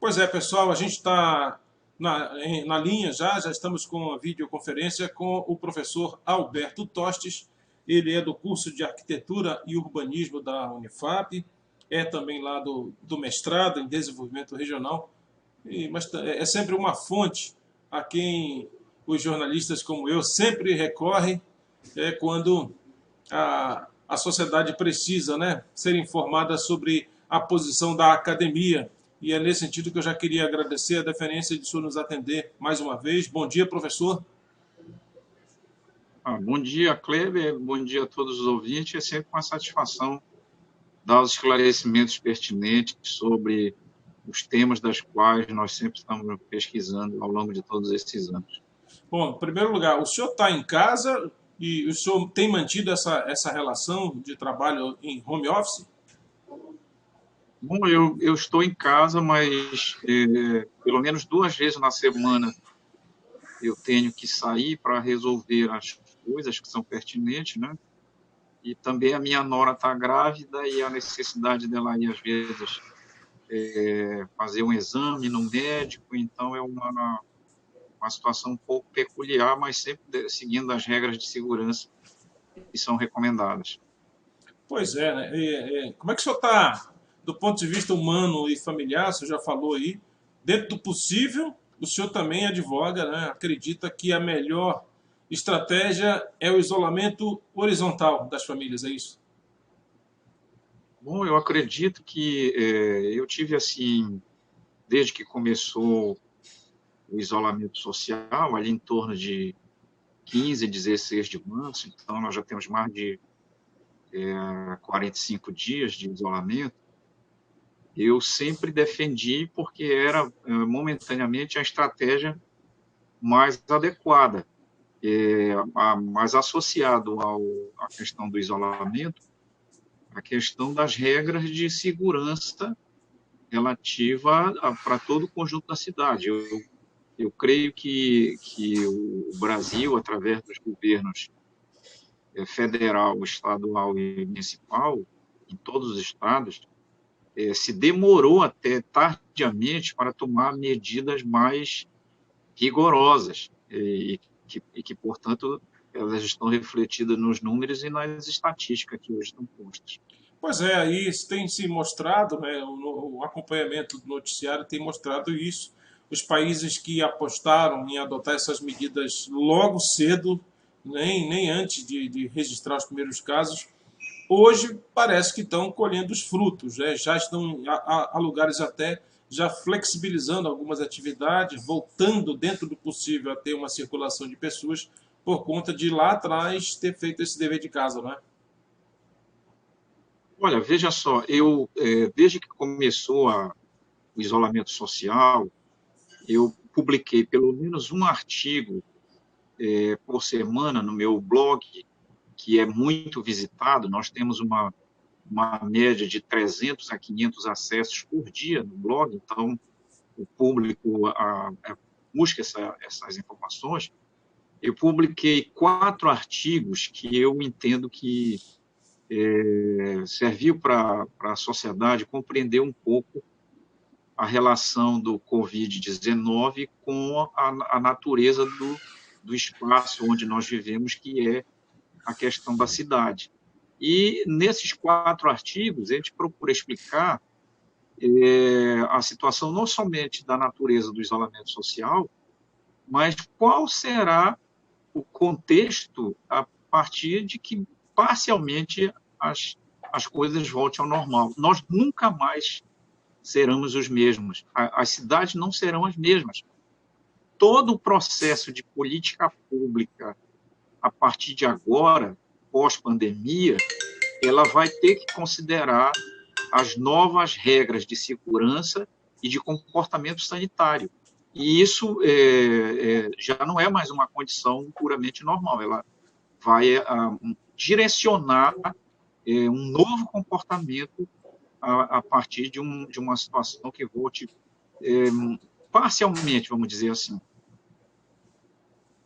Pois é, pessoal, a gente está na linha já estamos com a videoconferência com o professor Alberto Tostes. Ele é do curso de Arquitetura e Urbanismo da Unifap, é também lá do mestrado em Desenvolvimento Regional, mas é sempre uma fonte a quem os jornalistas como eu sempre recorrem quando a sociedade precisa, né, ser informada sobre a posição da academia. E é nesse sentido que eu já queria agradecer a deferência de o senhor nos atender mais uma vez. Bom dia, professor. Bom dia, Kleber. Bom dia a todos os ouvintes. É sempre uma satisfação dar os esclarecimentos pertinentes sobre os temas das quais nós sempre estamos pesquisando ao longo de todos esses anos. Bom, em primeiro lugar, o senhor está em casa e o senhor tem mantido essa relação de trabalho em home office? Bom, eu estou em casa, mas pelo menos 2 vezes na semana eu tenho que sair para resolver as coisas que são pertinentes, né? E também a minha nora está grávida e a necessidade dela ir, às vezes, fazer um exame no médico, então é uma situação um pouco peculiar, mas sempre seguindo as regras de segurança que são recomendadas. Pois é, né? Como é que o senhor está do ponto de vista humano e familiar? O senhor já falou aí. Dentro do possível, o senhor também advoga, né? Acredita que a melhor estratégia é o isolamento horizontal das famílias, é isso? Bom, eu acredito que eu tive, assim, desde que começou o isolamento social, ali em torno de 15, 16 de março, então nós já temos mais de 45 dias de isolamento. Eu sempre defendi porque era momentaneamente a estratégia mais adequada, mas associado à questão do isolamento, a questão das regras de segurança relativa para todo o conjunto da cidade. Eu creio que o Brasil, através dos governos federal, estadual e municipal, em todos os estados, se demorou até tardiamente para tomar medidas mais rigorosas e que, portanto, elas estão refletidas nos números e nas estatísticas que hoje estão postas. Pois é, aí tem se mostrado, né, o acompanhamento do noticiário tem mostrado isso. Os países que apostaram em adotar essas medidas logo cedo, nem antes de registrar os primeiros casos, hoje parece que estão colhendo os frutos, né? Já estão a lugares até já flexibilizando algumas atividades, voltando dentro do possível a ter uma circulação de pessoas por conta de lá atrás ter feito esse dever de casa, né? Olha, veja só, desde que começou o isolamento social, eu publiquei pelo menos um artigo por semana no meu blog, que é muito visitado. Nós temos uma média de 300 a 500 acessos por dia no blog, então o público busca essas informações. Eu publiquei 4 artigos que eu entendo que serviu para a sociedade compreender um pouco a relação do Covid-19 com a natureza do espaço onde nós vivemos, que é a questão da cidade. E nesses 4 artigos, a gente procura explicar a situação não somente da natureza do isolamento social, mas qual será o contexto a partir de que, parcialmente, as coisas voltem ao normal. Nós nunca mais seremos os mesmos. As cidades não serão as mesmas. Todo o processo de política pública, a partir de agora, pós-pandemia, ela vai ter que considerar as novas regras de segurança e de comportamento sanitário. E isso já não é mais uma condição puramente normal, ela vai direcionar um novo comportamento a partir de uma situação que volte parcialmente, vamos dizer assim.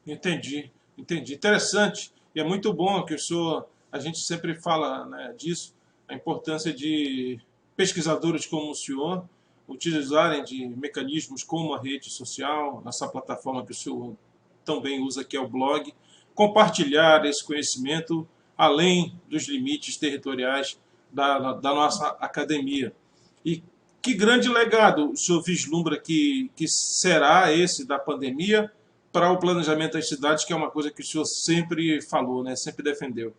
Entendi, entendi. Interessante. E é muito bom que o senhor, a gente sempre fala, né, disso, a importância de pesquisadores como o senhor, utilizarem de mecanismos como a rede social, essa plataforma que o senhor também usa, que é o blog, compartilhar esse conhecimento além dos limites territoriais da nossa academia. E que grande legado o senhor vislumbra que será esse da pandemia para o planejamento das cidades, que é uma coisa que o senhor sempre falou, né? Sempre defendeu.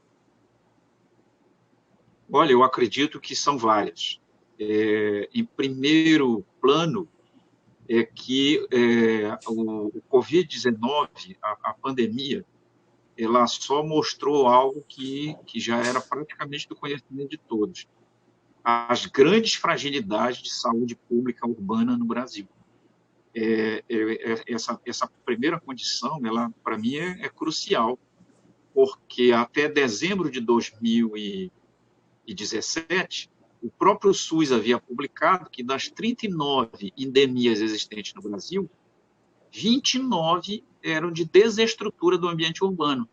Olha, eu acredito que são várias. Em primeiro plano, é que o Covid-19, a pandemia, ela só mostrou algo que já era praticamente do conhecimento de todos: as grandes fragilidades de saúde pública urbana no Brasil. Essa primeira condição, ela para mim é crucial, porque até dezembro de 2017, o próprio SUS havia publicado que das 39 endemias existentes no Brasil, 29 eram de desestrutura do ambiente urbano.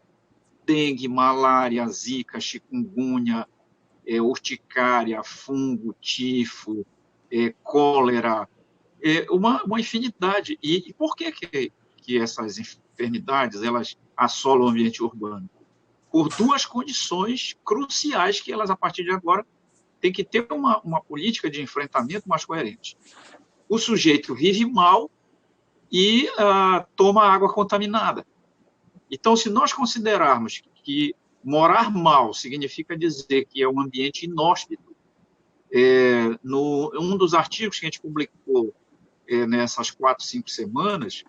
Dengue, malária, zika, chikungunya, urticária, fungo, tifo, cólera, uma infinidade. E por que essas enfermidades elas assolam o ambiente urbano? Por duas condições cruciais que elas, a partir de agora, têm que ter uma política de enfrentamento mais coerente. O sujeito vive mal e toma água contaminada. Então, se nós considerarmos que morar mal significa dizer que é um ambiente inóspito, um dos artigos que a gente publicou nessas 4, 5 semanas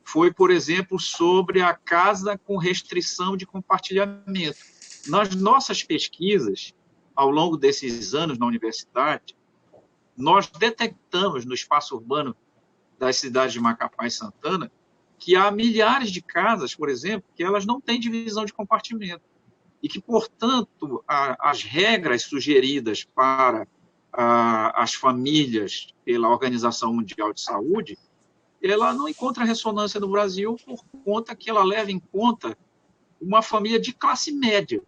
foi, por exemplo, sobre a casa com restrição de compartilhamento. Nas nossas pesquisas, ao longo desses anos na universidade, nós detectamos no espaço urbano das cidades de Macapá e Santana que há milhares de casas, por exemplo, que elas não têm divisão de compartimento e que, portanto, as regras sugeridas para as famílias pela Organização Mundial de Saúde, ela não encontra ressonância no Brasil por conta que ela leva em conta uma família de classe média,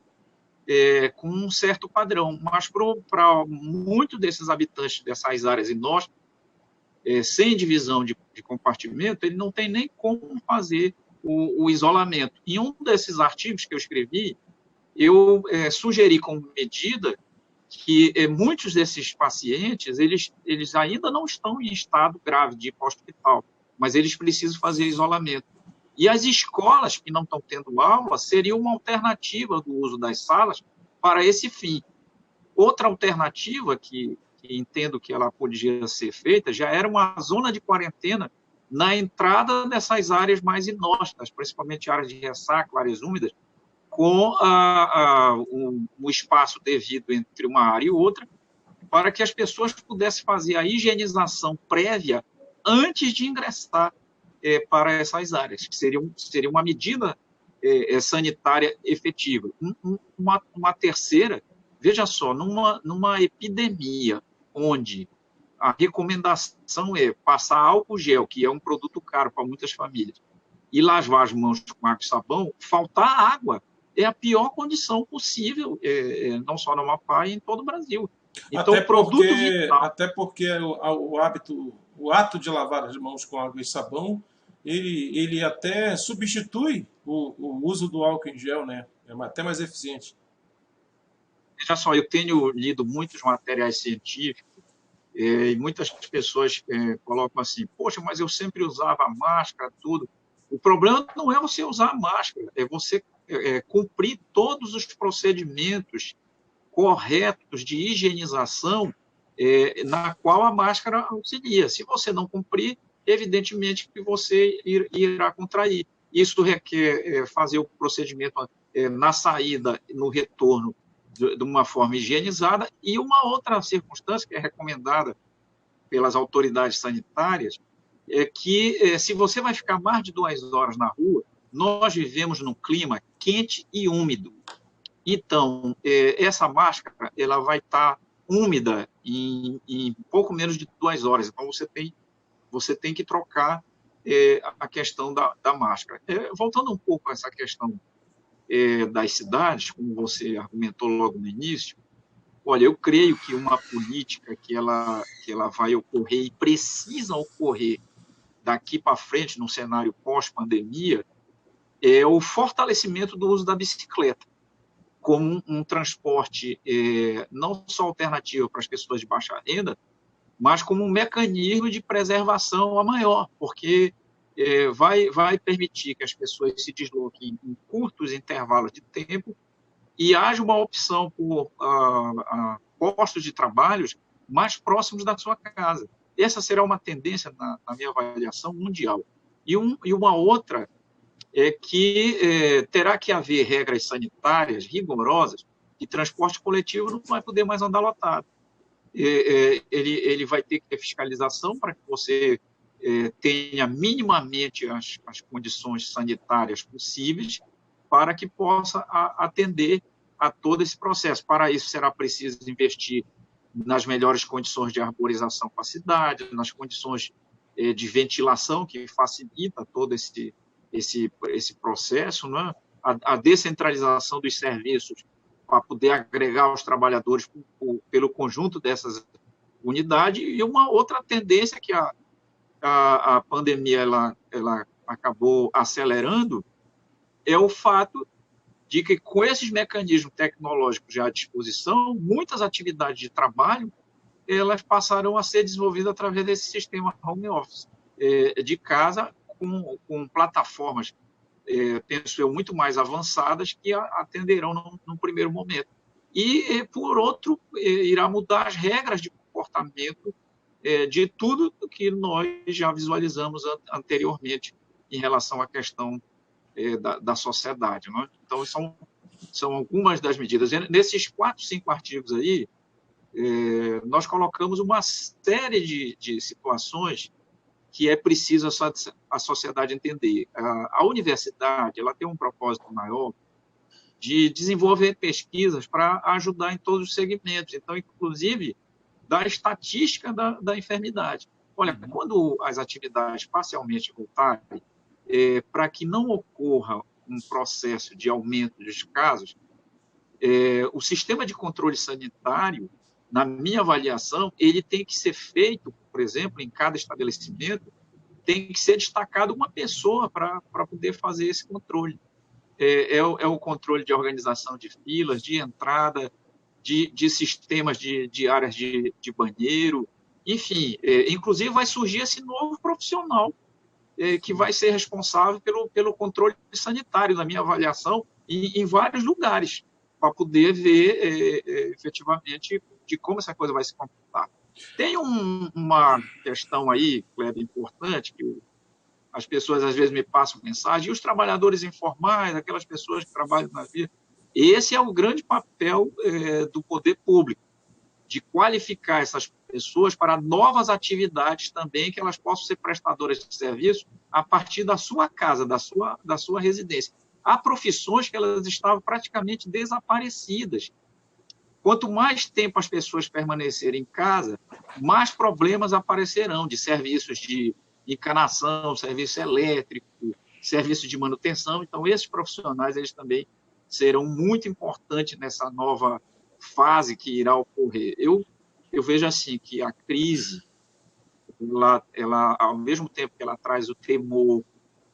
com um certo padrão, mas para muitos desses habitantes dessas áreas inóspitas, sem divisão de compartimento, ele não tem nem como fazer o isolamento. Em um desses artigos que eu escrevi, eu sugeri como medida que muitos desses pacientes, eles ainda não estão em estado grave de ir para o hospital, mas eles precisam fazer isolamento. E as escolas que não estão tendo aula seriam uma alternativa do uso das salas para esse fim. Outra alternativa que entendo que ela podia ser feita já era uma zona de quarentena na entrada dessas áreas mais inóspitas, principalmente áreas de ressaca, áreas úmidas, com o espaço devido entre uma área e outra, para que as pessoas pudessem fazer a higienização prévia antes de ingressar para essas áreas, que seria uma medida sanitária efetiva. Uma terceira, veja só, numa epidemia onde a recomendação é passar álcool gel, que é um produto caro para muitas famílias, e lavar as mãos com água e sabão, faltar água é a pior condição possível, não só no Amapá, e em todo o Brasil. Então, até porque o ato de lavar as mãos com água e sabão, ele até substitui o uso do álcool em gel, né? É até mais eficiente. Veja só, eu tenho lido muitos materiais científicos e muitas pessoas colocam assim: poxa, mas eu sempre usava máscara, tudo. O problema não é você usar a máscara, é você cumprir todos os procedimentos corretos de higienização na qual a máscara auxilia. Se você não cumprir, evidentemente que você irá contrair. Isso requer fazer o procedimento na saída, no retorno, de uma forma higienizada. E uma outra circunstância que é recomendada pelas autoridades sanitárias é que, se você vai ficar mais de 2 horas na rua, nós vivemos num clima quente e úmido. Então, essa máscara ela vai estar úmida em pouco menos de 2 horas. Então, você tem que trocar a questão da máscara. Voltando um pouco a essa questão das cidades, como você argumentou logo no início, Olha, eu creio que uma política que ela vai ocorrer e precisa ocorrer daqui para frente, no cenário pós-pandemia, é o fortalecimento do uso da bicicleta como um transporte não só alternativo para as pessoas de baixa renda, mas como um mecanismo de preservação a maior, porque vai permitir que as pessoas se desloquem em curtos intervalos de tempo e haja uma opção por postos de trabalho mais próximos da sua casa. Essa será uma tendência, na minha avaliação, mundial. E uma outra é que terá que haver regras sanitárias rigorosas e transporte coletivo não vai poder mais andar lotado. Ele vai ter que ter fiscalização para que você tenha minimamente as condições sanitárias possíveis para que possa atender a todo esse processo. Para isso, será preciso investir nas melhores condições de arborização para a cidade, nas condições de ventilação que facilita todo esse processo, né? A descentralização dos serviços para poder agregar os trabalhadores pelo conjunto dessas unidades. E uma outra tendência que a pandemia ela acabou acelerando é o fato de que, com esses mecanismos tecnológicos já à disposição, muitas atividades de trabalho elas passaram a ser desenvolvidas através desse sistema home office, de casa, com plataformas, penso eu, muito mais avançadas que atenderão num primeiro momento. E, por outro, irá mudar as regras de comportamento de tudo que nós já visualizamos anteriormente em relação à questão da sociedade. Né? Então, são algumas das medidas. Nesses 4, 5 artigos aí, nós colocamos uma série de situações que é preciso a sociedade entender. A universidade ela tem um propósito maior de desenvolver pesquisas para ajudar em todos os segmentos, então, inclusive, da estatística da enfermidade. Olha, quando as atividades parcialmente voltarem, para que não ocorra um processo de aumento dos casos, o sistema de controle sanitário, na minha avaliação, ele tem que ser feito, por exemplo, em cada estabelecimento, tem que ser destacado uma pessoa para poder fazer esse controle. É o controle de organização de filas, de entrada, de sistemas de áreas de banheiro, enfim, inclusive vai surgir esse novo profissional que vai ser responsável pelo controle sanitário, na minha avaliação, em vários lugares, para poder ver efetivamente de como essa coisa vai se comportar. Tem uma questão aí, Kleber, importante, que as pessoas às vezes me passam mensagem, e os trabalhadores informais, aquelas pessoas que trabalham na via, esse é o grande papel do poder público, de qualificar essas pessoas para novas atividades também, que elas possam ser prestadoras de serviço a partir da sua casa, da sua residência. Há profissões que elas estavam praticamente desaparecidas. Quanto mais tempo as pessoas permanecerem em casa, mais problemas aparecerão de serviços de encanação, serviço elétrico, serviço de manutenção. Então, esses profissionais eles também serão muito importantes nessa nova fase que irá ocorrer. Eu vejo assim que a crise, ela, ao mesmo tempo que ela traz o temor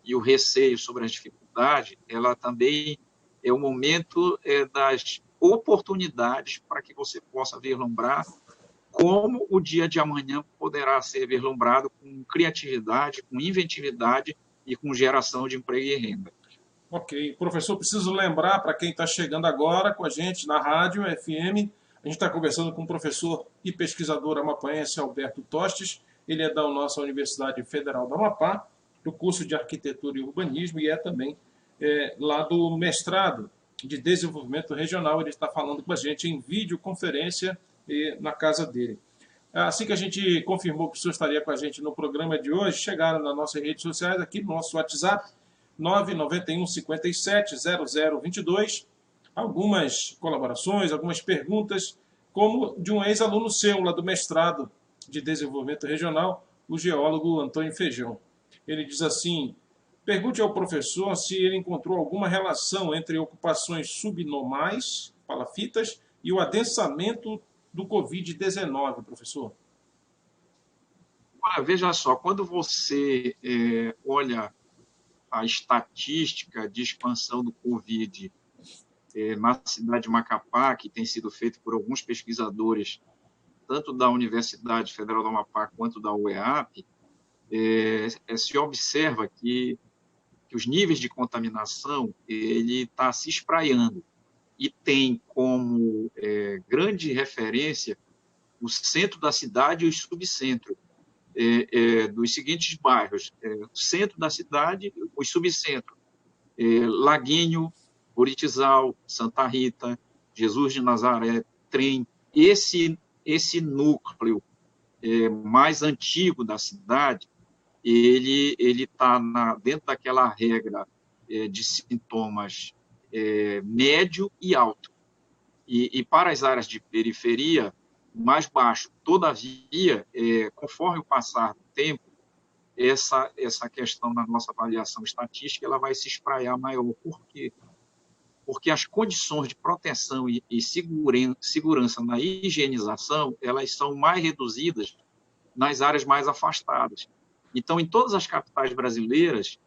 e o receio sobre as dificuldades, ela também é o momento das oportunidades para que você possa vislumbrar como o dia de amanhã poderá ser vislumbrado com criatividade, com inventividade e com geração de emprego e renda. Ok. Professor, preciso lembrar para quem está chegando agora com a gente na rádio FM, a gente está conversando com o professor e pesquisador amapaense Alberto Tostes. Ele é da nossa Universidade Federal do Amapá, do curso de Arquitetura e Urbanismo, e é também lá do mestrado de Desenvolvimento Regional. Ele está falando com a gente em videoconferência na casa dele. Assim que a gente confirmou que o senhor estaria com a gente no programa de hoje, chegaram nas nossas redes sociais, aqui no nosso WhatsApp, 991 57 0022, algumas colaborações, algumas perguntas, como de um ex-aluno seu lá do mestrado de Desenvolvimento Regional, o geólogo Antônio Feijão. Ele diz assim: pergunte ao professor se ele encontrou alguma relação entre ocupações subnomais, palafitas, e o adensamento do Covid-19, professor? Veja só, quando você olha a estatística de expansão do Covid na cidade de Macapá, que tem sido feito por alguns pesquisadores, tanto da Universidade Federal do Amapá quanto da UEAP, se observa que os níveis de contaminação ele está se espraiando e tem como grande referência o centro da cidade e o subcentro dos seguintes bairros: centro da cidade, os subcentros, Laguinho, Buritizal, Santa Rita, Jesus de Nazaré, Trem. Esse núcleo mais antigo da cidade, ele está dentro daquela regra de sintomas médio e alto. E para as áreas de periferia, mais baixo. Todavia, conforme o passar do tempo, essa questão na nossa avaliação estatística ela vai se espraiar maior. Por quê? Porque as condições de proteção e segurança na higienização elas são mais reduzidas nas áreas mais afastadas. Então, em todas as capitais brasileiras,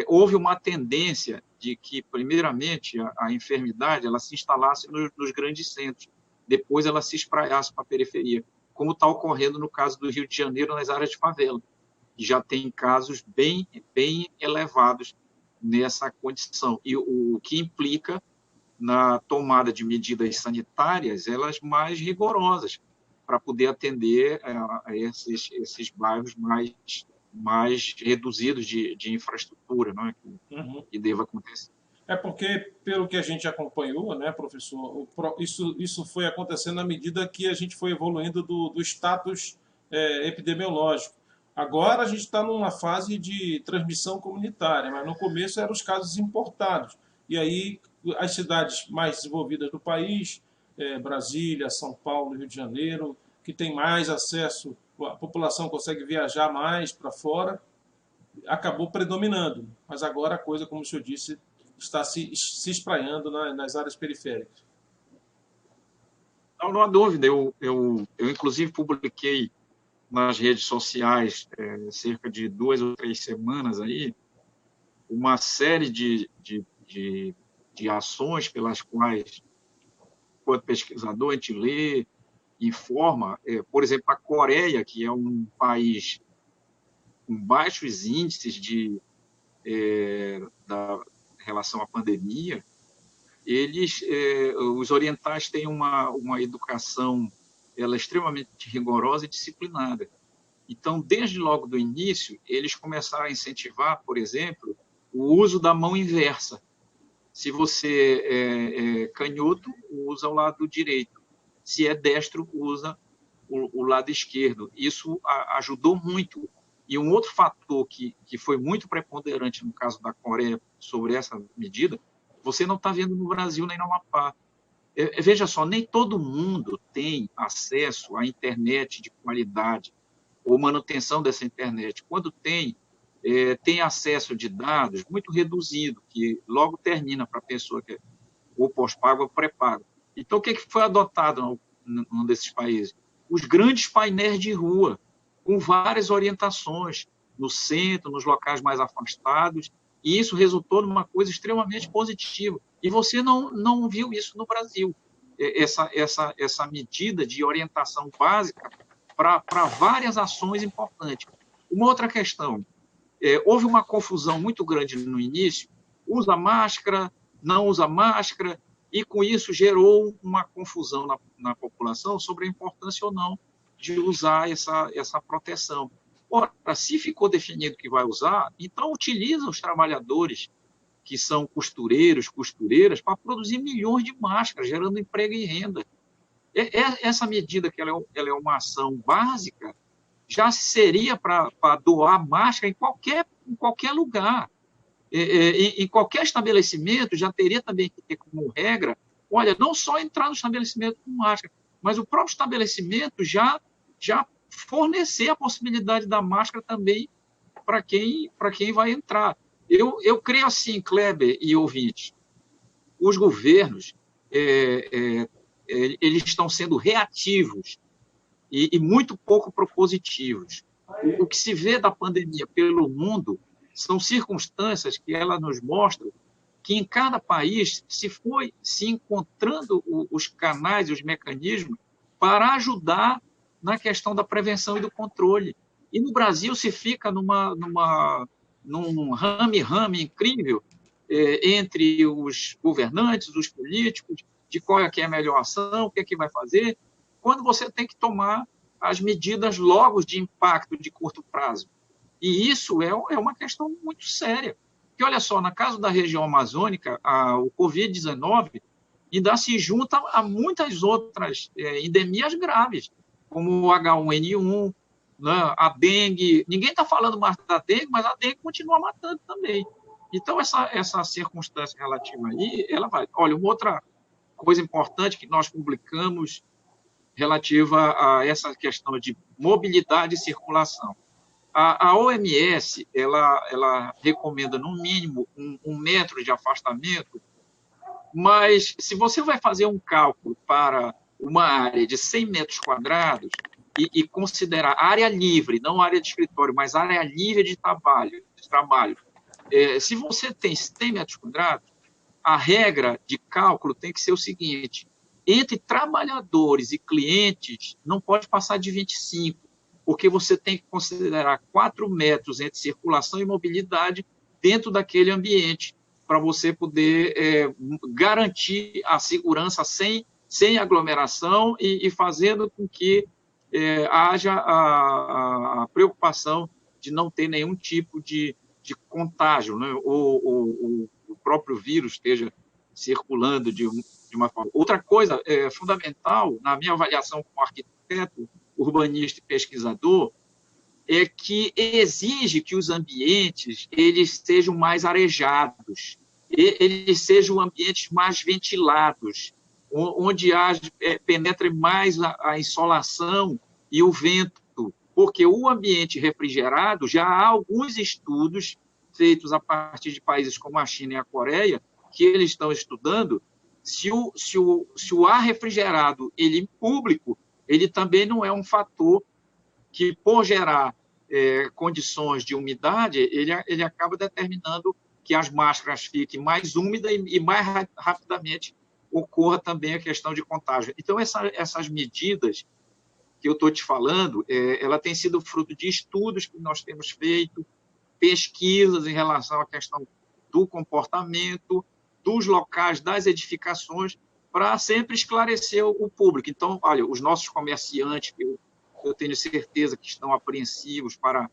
houve uma tendência de que, primeiramente, a enfermidade ela se instalasse nos grandes centros, depois ela se espraiasse para a periferia, como está ocorrendo no caso do Rio de Janeiro, nas áreas de favela, que já tem casos bem elevados nessa condição, e o que implica na tomada de medidas sanitárias elas mais rigorosas, para poder atender a esses bairros mais reduzidos de infraestrutura, não é? Que deva acontecer. É porque, pelo que a gente acompanhou, né, professor, isso foi acontecendo à medida que a gente foi evoluindo do status epidemiológico. Agora a gente está numa fase de transmissão comunitária, mas no começo eram os casos importados. E aí as cidades mais desenvolvidas do país, Brasília, São Paulo, Rio de Janeiro, que tem mais acesso, a população consegue viajar mais para fora, acabou predominando. Mas agora a coisa, como o senhor disse, está se espraiando nas áreas periféricas. Não há dúvida. Eu inclusive, publiquei nas redes sociais, cerca de 2 ou 3 semanas, aí, uma série de ações pelas quais, enquanto pesquisador, a gente lê, informa. Por exemplo, a Coreia, que é um país com baixos índices da relação à pandemia, os orientais têm uma educação ela é extremamente rigorosa e disciplinada. Então, desde logo do início, eles começaram a incentivar, por exemplo, o uso da mão inversa. Se você é canhoto, usa o lado direito. Se é destro, usa o lado esquerdo. Isso ajudou muito. E um outro fator que foi muito preponderante no caso da Coreia sobre essa medida, você não está vendo no Brasil nem no Amapá. Veja só, nem todo mundo tem acesso à internet de qualidade ou manutenção dessa internet. Quando tem acesso de dados muito reduzido, que logo termina para a pessoa que é ou pós-pago ou pré-pago. Então, o que foi adotado num desses países? Os grandes painéis de rua, com várias orientações no centro, nos locais mais afastados, e isso resultou numa coisa extremamente positiva. E você não viu isso no Brasil, essa medida de orientação básica para várias ações importantes. Uma outra questão, houve uma confusão muito grande no início, usa máscara, não usa máscara, e com isso gerou uma confusão na população sobre a importância ou não de usar essa proteção. Ora, se ficou definido que vai usar, então utiliza os trabalhadores que são costureiros, costureiras, para produzir milhões de máscaras, gerando emprego e renda. Essa medida, que ela é uma ação básica, já seria para doar máscara em qualquer lugar. Em qualquer estabelecimento, já teria também que ter como regra, olha, não só entrar no estabelecimento com máscara, mas o próprio estabelecimento já fornecer a possibilidade da máscara também para quem vai entrar. Eu creio assim, Kleber e ouvintes, os governos eles estão sendo reativos e muito pouco propositivos. O que se vê da pandemia pelo mundo são circunstâncias que ela nos mostra que em cada país se foi se encontrando os canais e os mecanismos para ajudar na questão da prevenção e do controle. E no Brasil se fica num rame-rame incrível entre os governantes, os políticos, de qual é que é a melhor ação, o que é que vai fazer, quando você tem que tomar as medidas logo de impacto de curto prazo. E isso é uma questão muito séria. Porque, olha só, no caso da região amazônica, o Covid-19 ainda se junta a muitas outras endemias graves, como o H1N1, né, a dengue. Ninguém está falando mais da dengue, mas a dengue continua matando também. Então, essa circunstância relativa aí, ela vai. Olha, uma outra coisa importante que nós publicamos relativa a essa questão de mobilidade e circulação. A OMS ela recomenda, no mínimo, 1 metro de afastamento, mas se você vai fazer um cálculo para uma área de 100 metros quadrados e considerar área livre, não área de escritório, mas área livre de trabalho, se você tem 100 metros quadrados, a regra de cálculo tem que ser o seguinte: entre trabalhadores e clientes, não pode passar de 25, porque você tem que considerar 4 metros entre circulação e mobilidade dentro daquele ambiente, para você poder garantir a segurança sem aglomeração e fazendo com que haja a preocupação de não ter nenhum tipo de contágio, né? Ou o próprio vírus esteja circulando de uma forma. Outra coisa fundamental, na minha avaliação como arquiteto, urbanista e pesquisador, é que exige que os ambientes eles sejam mais arejados, eles sejam ambientes mais ventilados, onde penetre mais a insolação e o vento, porque o ambiente refrigerado, já há alguns estudos feitos a partir de países como a China e a Coreia, que eles estão estudando se o ar refrigerado, ele público, ele também não é um fator que, por gerar condições de umidade, ele acaba determinando que as máscaras fiquem mais úmidas e mais rapidamente ocorra também a questão de contágio. Então, essas medidas que eu estou te falando, ela tem sido fruto de estudos que nós temos feito, pesquisas em relação à questão do comportamento, dos locais, das edificações, para sempre esclarecer o público. Então, olha, os nossos comerciantes, eu tenho certeza que estão apreensivos para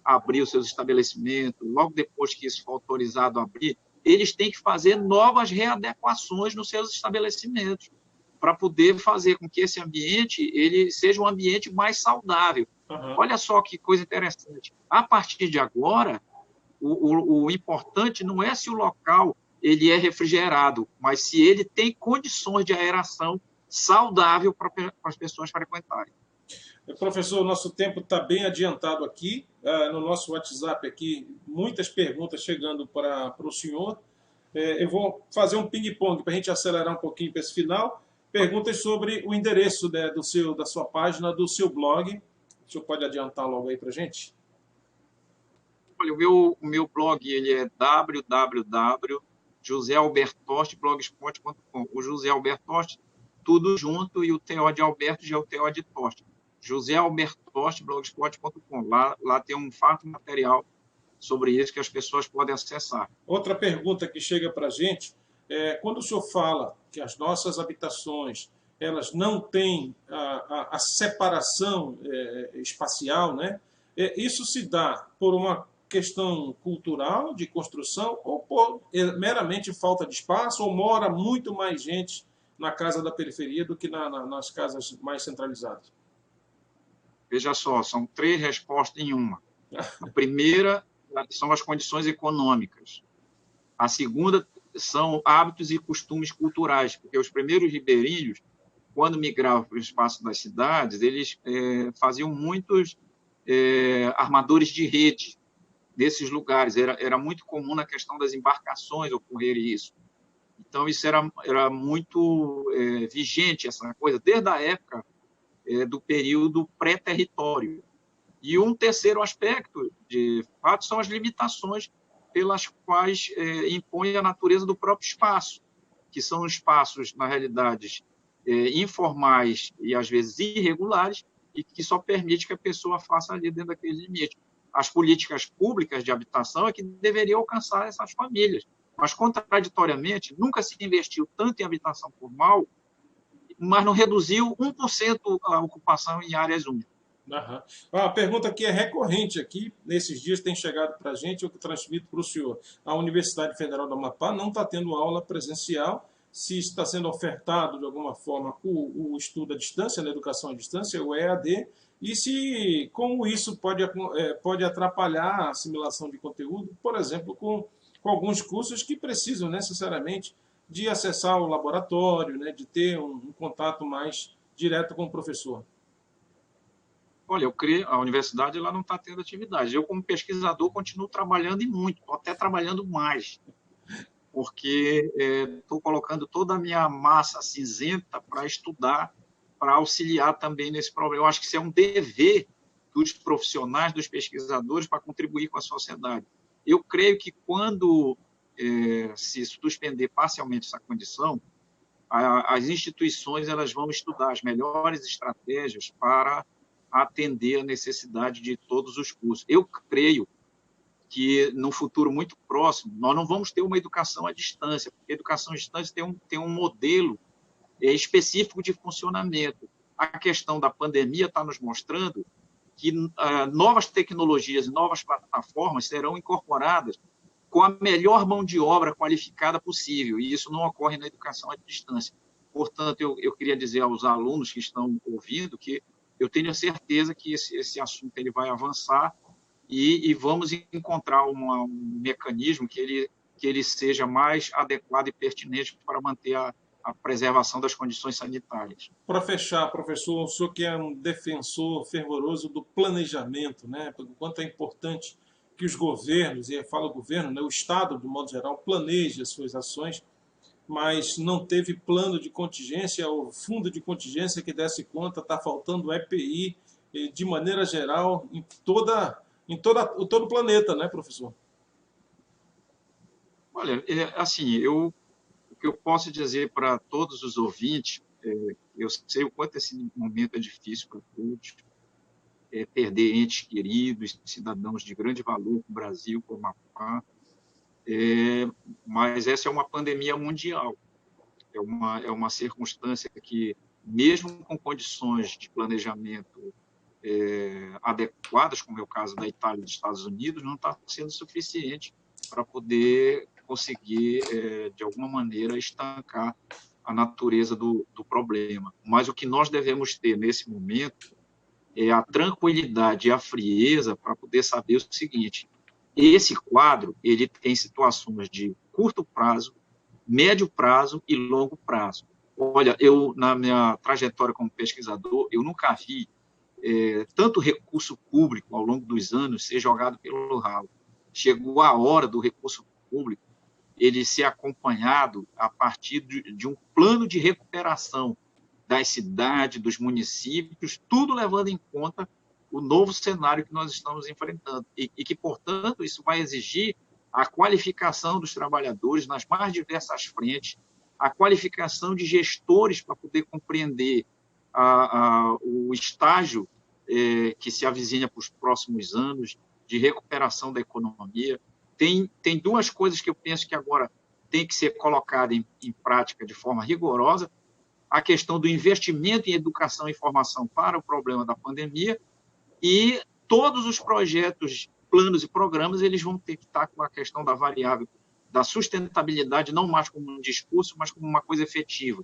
abrir os seus estabelecimentos, logo depois que isso for autorizado a abrir, eles têm que fazer novas readequações nos seus estabelecimentos, para poder fazer com que esse ambiente ele seja um ambiente mais saudável. Uhum. Olha só que coisa interessante. A partir de agora, o importante não é se o local ele é refrigerado, mas se ele tem condições de aeração saudável para as pessoas frequentarem. Professor, nosso tempo está bem adiantado aqui. No nosso WhatsApp aqui, muitas perguntas chegando para o senhor. Eu vou fazer um ping-pong para a gente acelerar um pouquinho para esse final. Perguntas sobre o endereço da sua página, do seu blog. O senhor pode adiantar logo aí para a gente? Olha, o meu blog ele é www.josealbertoste.blogspot.com. O José Albertoste, tudo junto, e o TO de Alberto já é o TO de Toste. josealbertoste.blogspot.com. Lá tem um farto material sobre isso que as pessoas podem acessar. Outra pergunta que chega para a gente quando o senhor fala que as nossas habitações elas não têm a separação espacial, né? Isso se dá por uma questão cultural de construção ou por meramente falta de espaço, ou mora muito mais gente na casa da periferia do que nas casas mais centralizadas? Veja só, são 3 respostas em uma. A primeira são as condições econômicas. A segunda são hábitos e costumes culturais, porque os primeiros ribeirinhos, quando migravam para o espaço das cidades, eles faziam muitos armadores de rede nesses lugares. Era muito comum na questão das embarcações ocorrer isso. Então, isso era muito vigente, essa coisa, desde a época do período pré-território. E um terceiro aspecto, de fato, são as limitações pelas quais impõe a natureza do próprio espaço, que são espaços, na realidade, informais e, às vezes, irregulares, e que só permite que a pessoa faça ali dentro daquele limite. As políticas públicas de habitação é que deveriam alcançar essas famílias, mas, contraditoriamente, nunca se investiu tanto em habitação formal, mas não reduziu 1% a ocupação em áreas únicas. Aham. A pergunta aqui é recorrente aqui, nesses dias tem chegado para a gente, eu transmito para o senhor. A Universidade Federal do Amapá não está tendo aula presencial, se está sendo ofertado de alguma forma o estudo à distância, na educação à distância, o EAD, e se como isso pode atrapalhar a assimilação de conteúdo, por exemplo, com alguns cursos que precisam necessariamente de acessar o laboratório, né, de ter um contato mais direto com o professor. Olha, eu creio, a universidade ela não está tendo atividade. Eu, como pesquisador, continuo trabalhando e muito, até trabalhando mais, porque estou colocando toda a minha massa cinzenta para estudar, para auxiliar também nesse problema. Eu acho que isso é um dever dos profissionais, dos pesquisadores, para contribuir com a sociedade. Eu creio que quando se suspender parcialmente essa condição, as instituições elas vão estudar as melhores estratégias para atender a necessidade de todos os cursos. Eu creio que, no futuro muito próximo, nós não vamos ter uma educação à distância, porque a educação à distância tem um modelo específico de funcionamento. A questão da pandemia está nos mostrando que novas tecnologias e novas plataformas serão incorporadas com a melhor mão de obra qualificada possível, e isso não ocorre na educação à distância. Portanto, eu queria dizer aos alunos que estão ouvindo que eu tenho a certeza que esse assunto ele vai avançar e vamos encontrar um mecanismo que ele seja mais adequado e pertinente para manter a preservação das condições sanitárias. Para fechar, professor, o senhor que é um defensor fervoroso do planejamento, né? O quanto é importante que os governos, e eu falo governo, né, o Estado, de modo geral, planeje as suas ações, mas não teve plano de contingência, ou fundo de contingência que desse conta, está faltando EPI, de maneira geral, todo o planeta, né, professor? Olha, assim, o que eu posso dizer para todos os ouvintes, eu sei o quanto esse momento é difícil para todos, perder entes queridos, cidadãos de grande valor para o Brasil, para o Amapá, mas essa é uma pandemia mundial, é uma circunstância que, mesmo com condições de planejamento adequadas, como é o caso da Itália e dos Estados Unidos, não está sendo suficiente para poder conseguir, de alguma maneira, estancar a natureza do problema. Mas o que nós devemos ter nesse momento é a tranquilidade e a frieza para poder saber o seguinte: esse quadro ele tem situações de curto prazo, médio prazo e longo prazo. Olha, eu, na minha trajetória como pesquisador, eu nunca vi tanto recurso público ao longo dos anos ser jogado pelo ralo. Chegou a hora do recurso público ele ser acompanhado a partir de um plano de recuperação das cidades, dos municípios, tudo levando em conta o novo cenário que nós estamos enfrentando e que, portanto, isso vai exigir a qualificação dos trabalhadores nas mais diversas frentes, a qualificação de gestores para poder compreender o estágio que se avizinha para os próximos anos de recuperação da economia. Tem duas coisas que eu penso que agora tem que ser colocada em prática de forma rigorosa: a questão do investimento em educação e formação para o problema da pandemia, e todos os projetos, planos e programas, eles vão ter que estar com a questão da variável da sustentabilidade, não mais como um discurso, mas como uma coisa efetiva,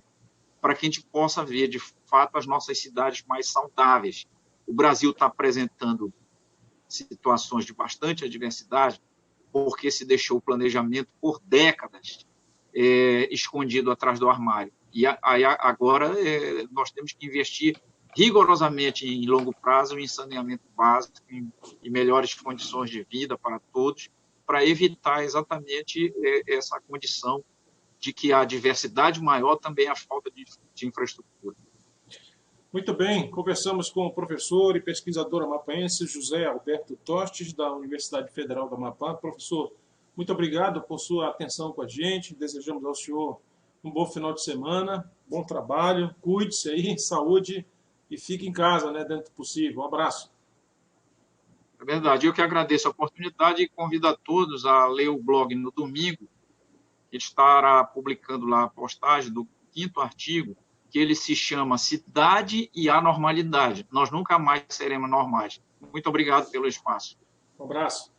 para que a gente possa ver, de fato, as nossas cidades mais saudáveis. O Brasil está apresentando situações de bastante adversidade, porque se deixou o planejamento por décadas escondido atrás do armário. E agora nós temos que investir rigorosamente em longo prazo, em saneamento básico, em melhores condições de vida para todos, para evitar exatamente essa condição de que a diversidade maior também é a falta de infraestrutura. Muito bem, conversamos com o professor e pesquisador amapaense José Alberto Tostes, da Universidade Federal do Amapá. Professor, muito obrigado por sua atenção com a gente. Desejamos ao senhor um bom final de semana, bom trabalho, cuide-se aí, saúde e fique em casa, né, dentro do possível. Um abraço. É verdade, eu que agradeço a oportunidade e convido a todos a ler o blog no domingo, que estará publicando lá a postagem do 5º artigo, que ele se chama Cidade e a Normalidade. Nós nunca mais seremos normais. Muito obrigado pelo espaço. Um abraço.